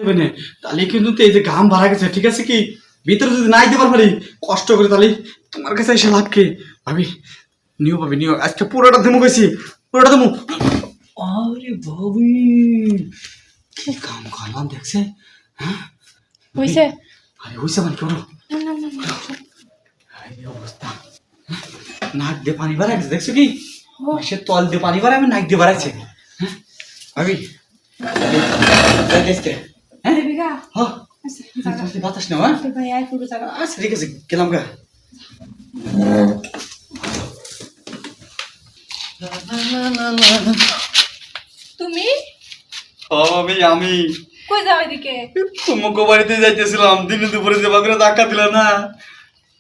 মানে তাহলে কিন্তু এই যে ঘাম ভরা গেছে, ঠিক আছে কি ভিতরে যদি নাই দিবার পারি কষ্ট করে, তাহলে তোমার কাছে এসে লাভ কি? ভাবি নিও, ভাবি নিও, আজকে পুরোটা দেবো গেছি, পুরোটা দেবো। আরে ভাবি কি কাম করলাম দেখছে? হ্যাঁ হইছে? আরে হইছে মানে কি হলো? এই অবস্থা, নাক দিয়ে পানি বাড়াইছে দেখছো কি? সে তল দিয়ে পানি বাড়ায়, আমি নাক দিয়ে বাড়াইছে। হ্যাঁ ভাবি দেখতে, হ্যাঁ দেবিকা হ্যাঁ বাতাস নেওয়া। ভাই আই পুরো জায়গা আচ্ছা ঠিক আছে, গেলাম গা। তুমি ভাবি আমি কই যাও এদিকে? তোমাকে বাড়িতে যাইতেছিলাম, দিনে দুপুরে যে বাগরে ধাক্কা দিলা না,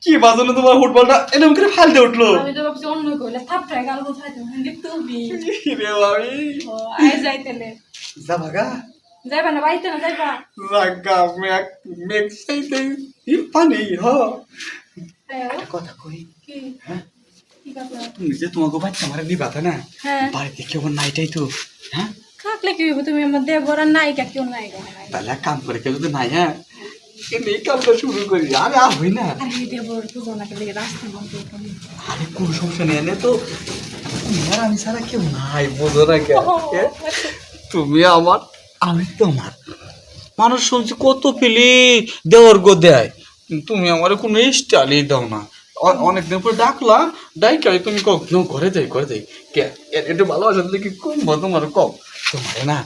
কি বাজলো তোমার ফুটবলটা এরকম করে ফালতে উঠলো। আমি তো ভাবছি অন্য কইলে থাপড়ায় গাল কোথায় তুমি তুমি রে ভাবি ও আই যাইতেলে যা ভাগা যাইবা না বাইতে না যাইবা? জাগা মেক মেক সাইতে ই পানি হ। আয়ো কথা কই, কি হ্যাঁ কি কথা? তুমি যে তোমাকে বাচ্চা মারা নিবা তা না, হ্যাঁ বাড়িতে কেউ নাইটাই তো, হ্যাঁ থাকলে কি হইব? তুমি আমার দেবর আর নায়িকা কেউ নাই গো। তাহলে এক কাম করে কেউ যদি নাই, হ্যাঁ এই কামটা শুরু করি। আরে আর হই না, আরে দেবর বুঝো না কেলে রাস্তা বন্ধ করে। আরে কোন সমস্যা নেই, এনে তো তুমি আর আমি ছাড়া কেউ নাই, বোঝো না কেন? তুমি আমার আমি তোমার, মানুষ শুনছি কত পেলে দেওয়ার গো দেয়, তুমি আমার কোনো স্টাইলই দাও না। অনেকদিন পরে ডাকলাম, ডাইকে তুমি কও ঘরে যাই ঘরে যাই, কে একটু ভালোবাসা দিলে কি কমবো তোমার? কম তোমার না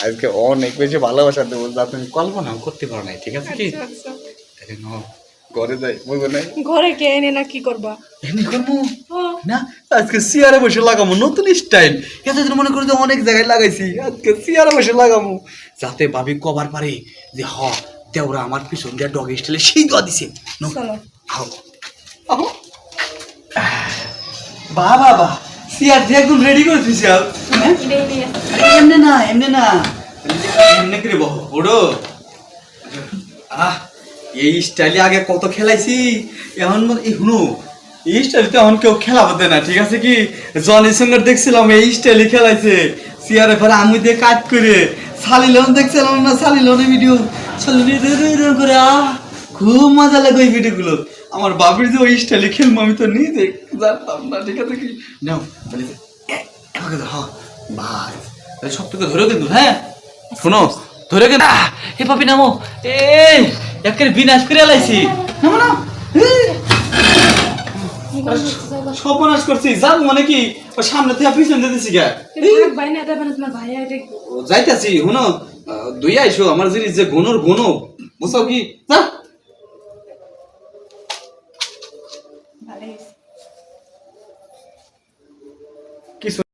আজকে অনেক বেশি ভালোবাসা দেবো, যা তুমি কল্পনাও করতে পারো নাই, ঠিক আছে কি? আচ্ছা তাহলে ন ঘরে যাই, বুঝবো না? ঘরে কে এনে না কি করবা? এমনি করবো না, আজকে চেয়ারে বসে লাগামো নতুন স্টাইল। এতদিন মনে করি যে অনেক জায়গায় লাগাইছি, আজকে চেয়ারে বসে লাগামো, যাতে ভাবি কবার পারে যে হ দেওরা আমার পিছন দিয়ে ডগ স্টাইলে সেই দোয়া দিছে। চলো আও আও বাহ বাহ বাহ, চেয়ার দিয়ে একদম রেডি করে দিছি। আর এমনি না এমনি না, এমনি করে বহো ওড়ো। আহ এই স্টাইলে আগে কত খেলাইছি, এখন এই শুনো এই স্টাইলে তো এখন কেউ খেলাবো না, ঠিক আছে কি? জনি সঙ্গে দেখছিলাম এই স্টাইলে খেলাইছে, চেয়ারে পরে আমি দিয়ে কাট করে সালিলন দেখছিলাম না, সালিলনের ভিডিও সালিলন করে খুব মজা লাগে ওই ভিডিওগুলো। আমার বাবির যে ওই স্টাইলে খেলবো আমি তো নিজে জানতাম না, ঠিক আছে কি? নাও তাহলে হ্যাঁ বাস তাহলে সব থেকে ধরে কিন্তু, হ্যাঁ শোনো ধরে কিন্তু এ পাপি নামো, এই একের বিনাশ করে লাইছি, নামো না সর্বনাশ করছি। যাবো মানে কি ওই সামনে থেকে পিছন দিতেছি গা, যাইতেছি হুনো দুই আইসো আমার জিনিস যে গুনোর গুনো বুঝছো কি? যা